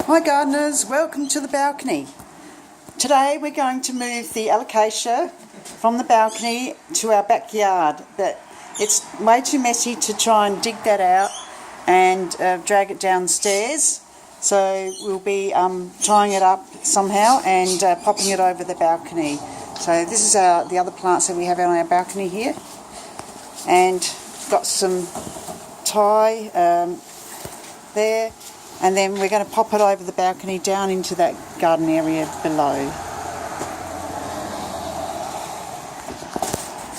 Hi gardeners, welcome to the balcony. Today we're going to move the Alocasia from the balcony to our backyard, but it's way too messy to try and dig that out and drag it downstairs. So we'll be tying it up somehow and popping it over the balcony. So this is the other plants that we have on our balcony here, and got some tie there. And then we're going to pop it over the balcony down into that garden area below.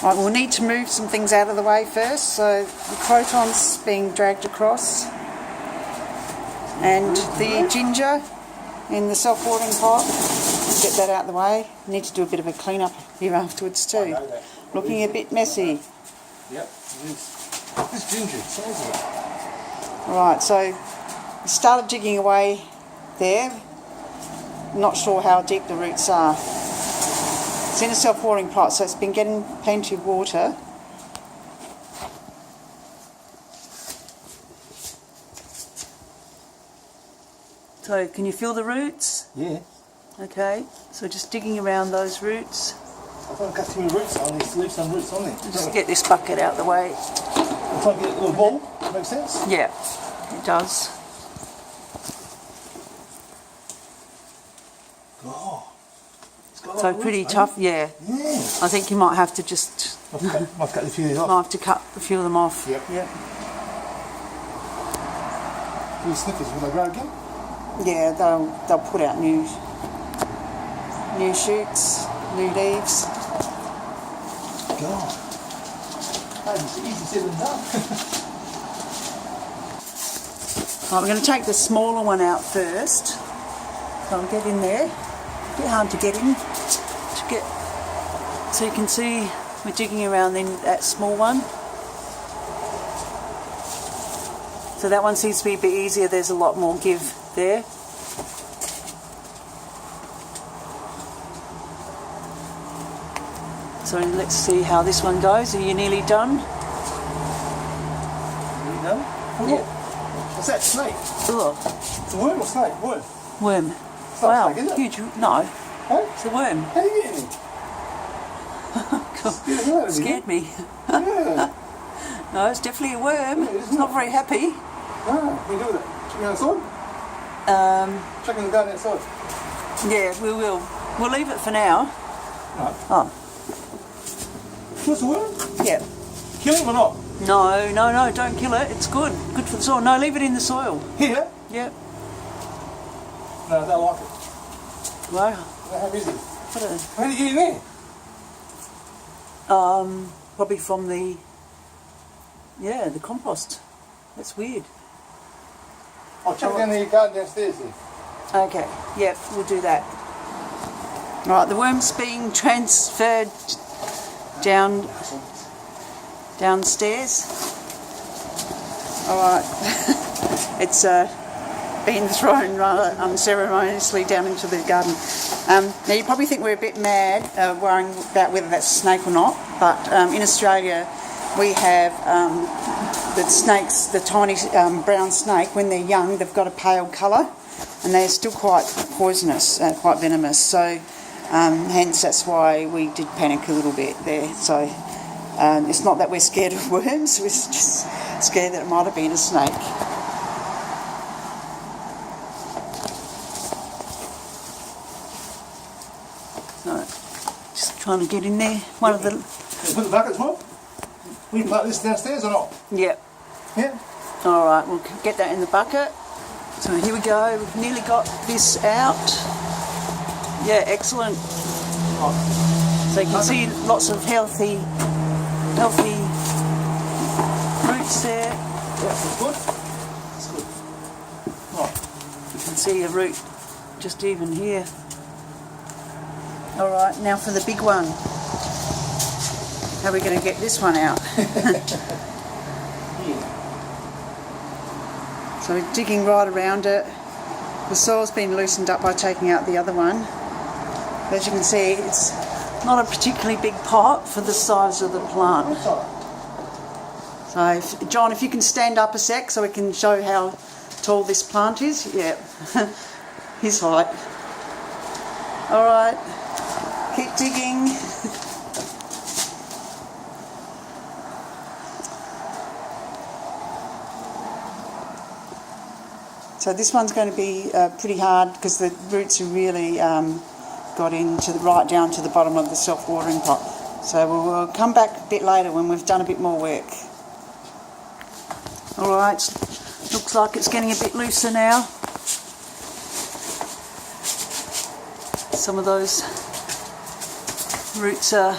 Right, we'll need to move some things out of the way first. So the croton's being dragged across, and the ginger in the self-watering pot. Get that out of the way. Need to do a bit of a clean up here afterwards too. Looking a bit messy. Yep, it is. This ginger, size of it. Right, so started digging away there. Not sure how deep the roots are. It's in a self-watering pot, so it's been getting plenty of water. So can you feel the roots? Yeah. Okay, so just digging around those roots. I thought I got too many roots on these, leave some roots on there. Just get this bucket out of the way. I'm trying to get a little ball, makes sense? Yeah, it does. Oh, it's got a lot So of pretty roots, tough, yeah. Yeah. I think you might have to just Might cut a few of these off. might have to cut a few of them off. Yep. Yep. These snippers, will they grow again? Yeah, they'll put out new shoots, new leaves. God. That is easy said and done. Right, we're going to take the smaller one out first. So I'll get in there. A bit hard to get in. So you can see we're digging around in that small one. So that one seems to be a bit easier. There's a lot more give there. So let's see how this one goes. Are you nearly done? Nearly done? Yeah. What's that, snake? Ugh. It's a worm or snake? Worm. Worm. It's not Wow, a snake, is it? huge. No, Huh? it's a worm. How do you get in here? Scared the hell out of me. Scared me. Yeah. No, it's definitely a worm. Yeah, It's not very happy. Ah, we do that. Check it outside? Check in the garden outside. Yeah, we will. We'll leave it for now. No. Oh, What's the worm? yeah. Kill him or not? No, don't kill it. It's good. Good for the soil. No, leave it in the soil. Here? Yep. No, I don't like it. Wow. How is it? What How did you get in there? probably from the compost. That's weird. I'll check down the garden downstairs here. Okay, yep, we'll do that. Right, the worm's being transferred downstairs. Alright, it's been thrown rather unceremoniously down into the garden. Now you probably think we're a bit mad worrying about whether that's a snake or not, but in Australia we have the snakes, the tiny brown snake, when they're young they've got a pale colour and they're still quite poisonous, quite venomous, so hence that's why we did panic a little bit there. So it's not that we're scared of worms, we're just scared that it might have been a snake. So just trying to get in there. One of the... Put the buckets on? We can put this downstairs or not? Yep. Yeah. Alright, we'll get that in the bucket. So here we go, we've nearly got this out. Yeah, excellent. So you can see lots of healthy roots there. Yeah, that's good. That's good. Right. You can see a root just even here. Alright, now for the big one. How are we going to get this one out? Yeah. So we're digging right around it. The soil's been loosened up by taking out the other one. As you can see, it's not a particularly big pot for the size of the plant. So, John, if you can stand up a sec so we can show how tall this plant is. Yeah. his height. Alright, keep digging. So this one's going to be pretty hard because the roots are really got into right down to the bottom of the self-watering pot. So we'll come back a bit later when we've done a bit more work. Alright, looks like it's getting a bit looser now. Some of those roots are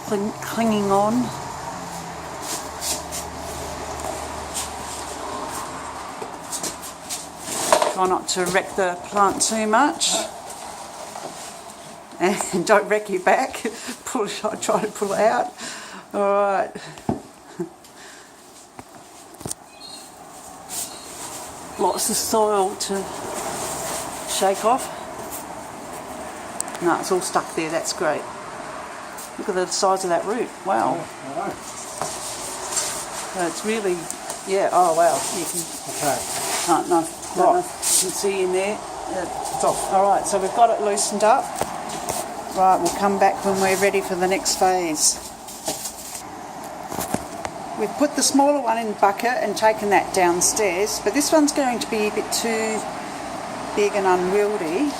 clinging on. Try not to wreck the plant too much. And don't wreck your back. Try to pull it out. Alright. Lots of soil to shake off. No, it's all stuck there, that's great. Look at the size of that root, wow. It's really, yeah, oh wow. You can, no, you can see in there. It's off. Alright, so we've got it loosened up. Right, we'll come back when we're ready for the next phase. We've put the smaller one in the bucket and taken that downstairs, but this one's going to be a bit too big and unwieldy,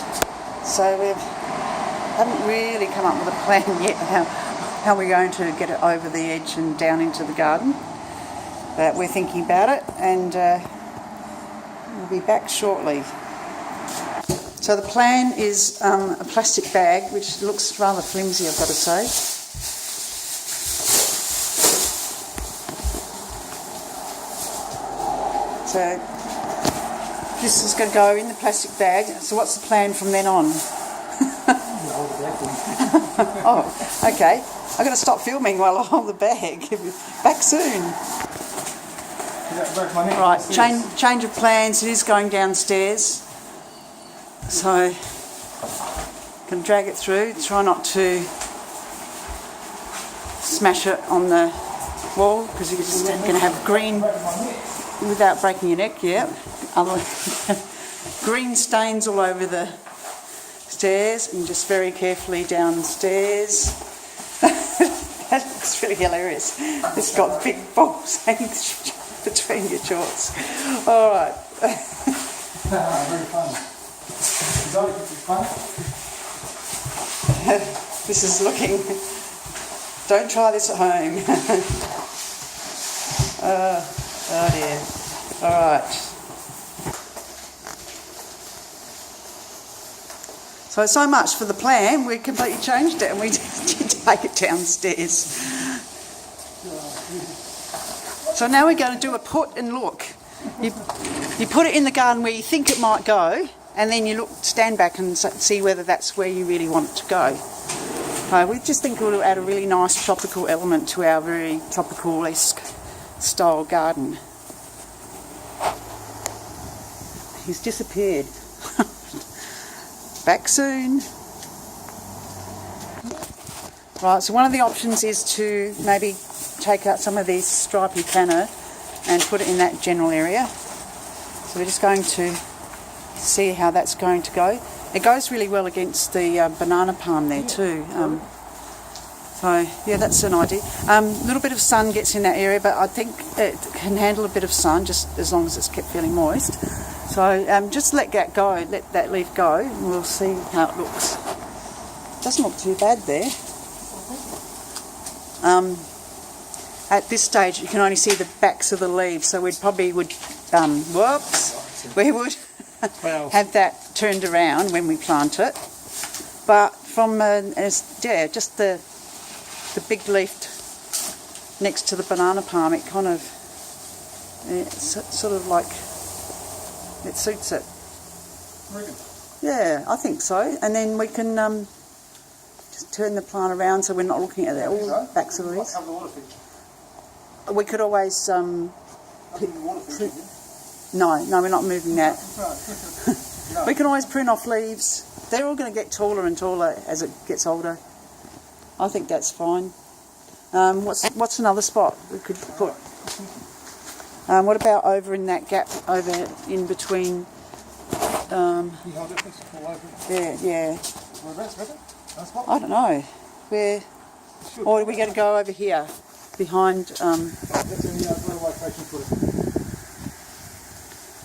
so we haven't really come up with a plan yet how we're going to get it over the edge and down into the garden. But we're thinking about it, and we'll be back shortly. So the plan is a plastic bag, which looks rather flimsy, I've got to say. So this is going to go in the plastic bag. So what's the plan from then on? Oh, okay. I've got to stop filming while I hold the bag. Back soon. Right, change of plans. It is going downstairs. So, can drag it through. Try not to smash it on the wall because you're just going to have green, without breaking your neck, yeah. Green stains all over the stairs, and just very carefully downstairs. That looks really hilarious. It's got big balls hanging between your shorts. All right. Very fun. This is looking. Don't try this at home. Oh dear. All right. So much for the plan. We completely changed it and we did take it downstairs. So now we're going to do a put and look. You put it in the garden where you think it might go, and then you stand back and see whether that's where you really want it to go. We just think it will add a really nice tropical element to our very tropical-esque style garden. He's disappeared. Back soon. Right, so one of the options is to maybe take out some of these stripy planter and put it in that general area. So we're just going to see how that's going to go. It goes really well against the banana palm there too. So yeah, that's an idea. A little bit of sun gets in that area, but I think it can handle a bit of sun just as long as it's kept feeling moist. So just let that go, let that leaf go, and we'll see how it looks. Doesn't look too bad there. At this stage, you can only see the backs of the leaves, so we probably would, we would have that turned around when we plant it. But from, just the big leaf next to the banana palm, it kind of, it's sort of like, it suits it. Really? Yeah, I think so. And then we can just turn the plant around so we're not looking at all the backs of the leaves. We could always no, we're not moving that. We can always prune off leaves. They're all going to get taller and taller as it gets older. I think that's fine. What's another spot we could put? What about over in that gap over in between You hold it, it's all over. Yeah. Whereabouts, reckon? That spot? I don't know. Where? Or are we going to go over here? Behind... That's in the other location for it.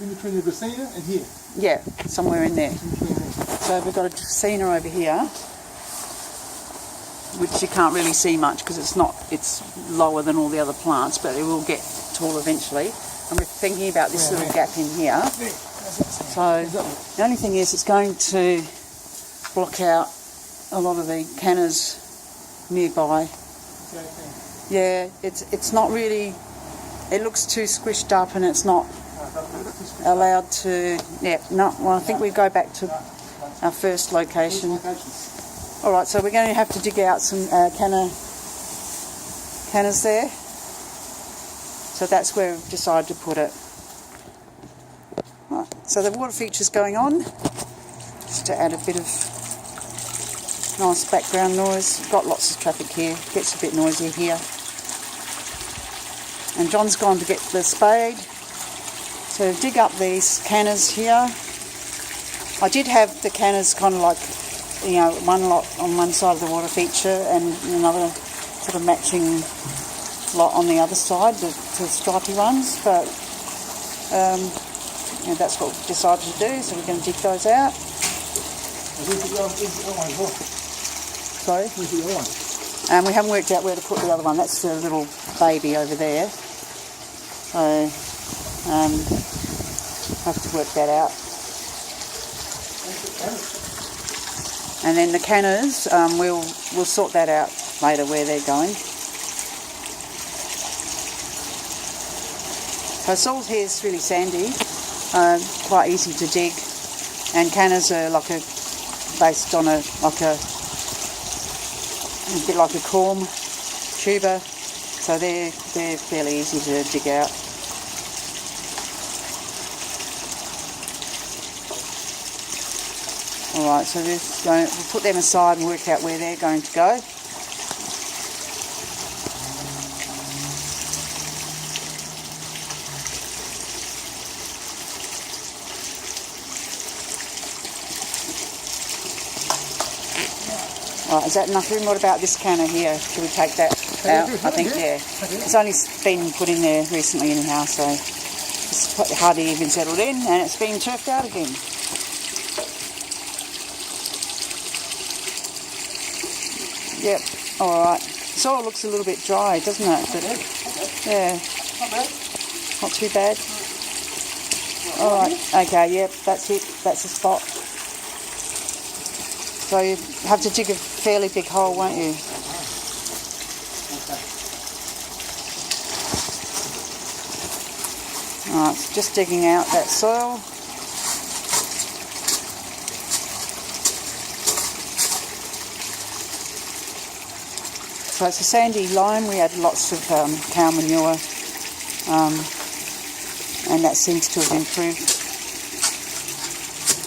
In between the Dracaena and here. Yeah, somewhere in there. In between there. So we've got a Dracaena over here, which you can't really see much because it's lower than all the other plants, but it will get tall eventually. And we're thinking about this little gap in here. So the only thing is it's going to block out a lot of the cannas nearby. Yeah, it's not really, it looks too squished up and it's not allowed to, well I think we go back to our first location. Alright, so we're going to have to dig out some cannas there. So that's where we've decided to put it. Right, so the water feature's going on, just to add a bit of nice background noise. Got lots of traffic here, gets a bit noisy here. And John's gone to get the spade. So dig up these cannas here. I did have the cannas kind of like, one lot on one side of the water feature and another sort of matching lot on the other side, the stripy ones, but that's what we decided to do, so we're going to dig those out. Sorry? And we haven't worked out where to put the other one. That's the little baby over there. So have to work that out. And then the cannas, we'll sort that out later where they're going. So soil here is really sandy, quite easy to dig, and cannas are based on a bit like a corm tuber, so they're fairly easy to dig out. Alright, so we'll put them aside and work out where they're going to go. Right, is that enough room? What about this canna here? Should we take that out? I think, yeah. It's only been put in there recently anyhow, so it's hardly even settled in, and it's been turfed out again. Yep, alright. Soil looks a little bit dry, doesn't it? But, yeah. Not too bad. Alright, okay, yep, that's it. That's the spot. So you have to dig a fairly big hole, won't you? Alright, so just digging out that soil. So it's a sandy lime. We had lots of cow manure, and that seems to have improved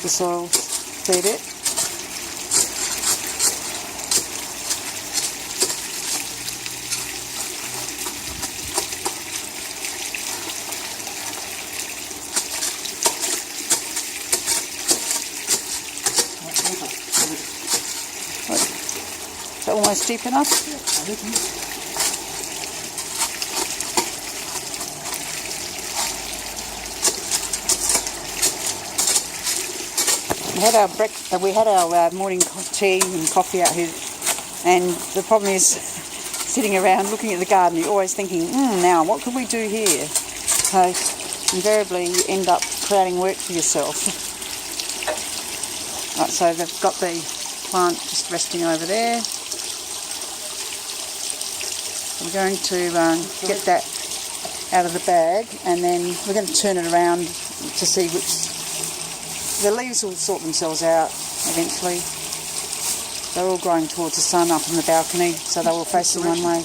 the soil a fair bit. Is that almost deep enough? We had our morning tea and coffee out here, and the problem is sitting around looking at the garden, you're always thinking, now what could we do here? So invariably you end up creating work for yourself. Right, so they've got the plant just resting over there. I'm going to get that out of the bag, and then we're going to turn it around to see which... The leaves will sort themselves out eventually. They're all growing towards the sun up in the balcony, so they will face them one way.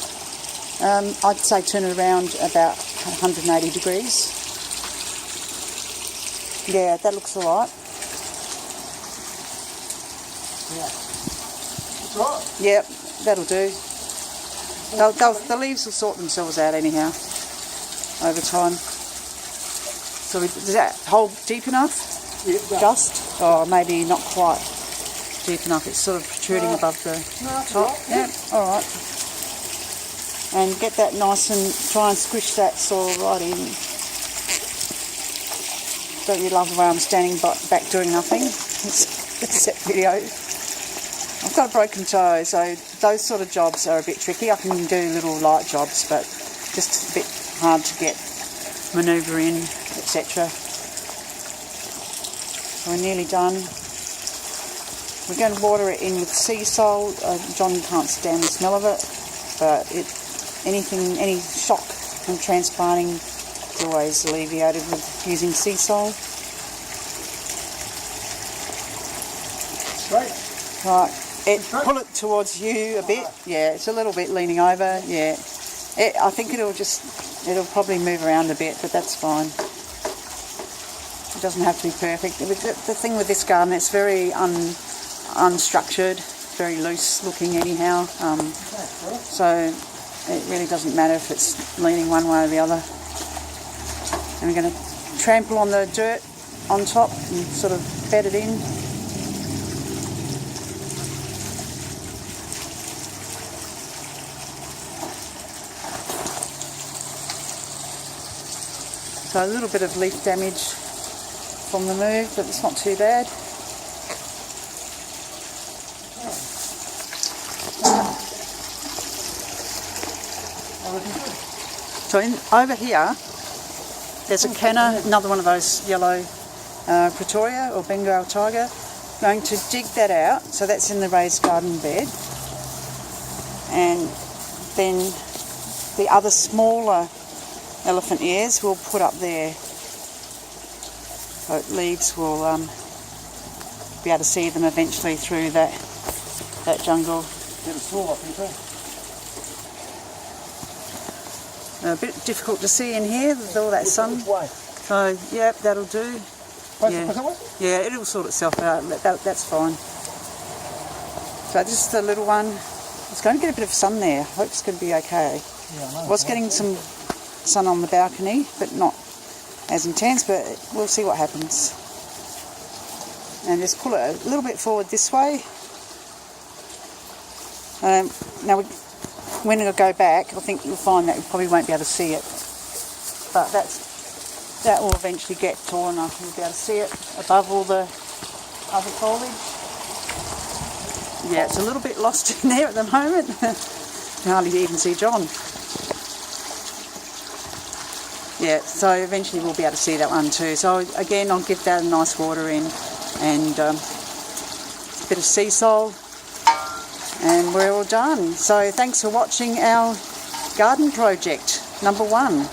I'd say turn it around about 180 degrees. Yeah, that looks alright. Yep, that'll do. The leaves will sort themselves out anyhow over time. So is that hole deep enough? Just, or maybe not quite deep enough. It's sort of protruding above the top. Yeah, all right. And get that nice and try and squish that soil right in. Don't you love the way I'm standing back doing nothing? Except video. I've got a broken toe, so those sort of jobs are a bit tricky. I can do little light jobs, but just a bit hard to get manoeuvre in, etc. So we're nearly done. We're going to water it in with sea salt. John can't stand the smell of it, but any shock from transplanting is always alleviated with using sea salt. Right. Right. Pull it towards you a bit. Yeah, it's a little bit leaning over. Yeah. I think it'll probably move around a bit, but that's fine. It doesn't have to be perfect. The thing with this garden, it's very unstructured, very loose looking anyhow. So it really doesn't matter if it's leaning one way or the other. And we're going to trample on the dirt on top and sort of bed it in. So a little bit of leaf damage from the move, but it's not too bad. So over here, there's a canna, another one of those yellow Pretoria or Bengal tiger. Going to dig that out, so that's in the raised garden bed. And then the other smaller elephant ears we'll put up there. So leaves will be able to see them eventually through that jungle. A bit difficult to see in here with all that sun. So yeah, that'll do. Yeah, it'll sort itself out. That's fine. So just a little one. It's going to get a bit of sun there. I hope it's going to be okay. Was getting some sun on the balcony, but not as intense, but we'll see what happens. And just pull it a little bit forward this way. Now when it'll go back, I think you'll find that you probably won't be able to see it, but that will eventually get tall enough you'll be able to see it above all the other foliage. Yeah, it's a little bit lost in there at the moment. You can hardly even see John. Yeah, so eventually we'll be able to see that one too. So again, I'll give that a nice water in and a bit of sea salt, and we're all done. So thanks for watching our garden project number 1.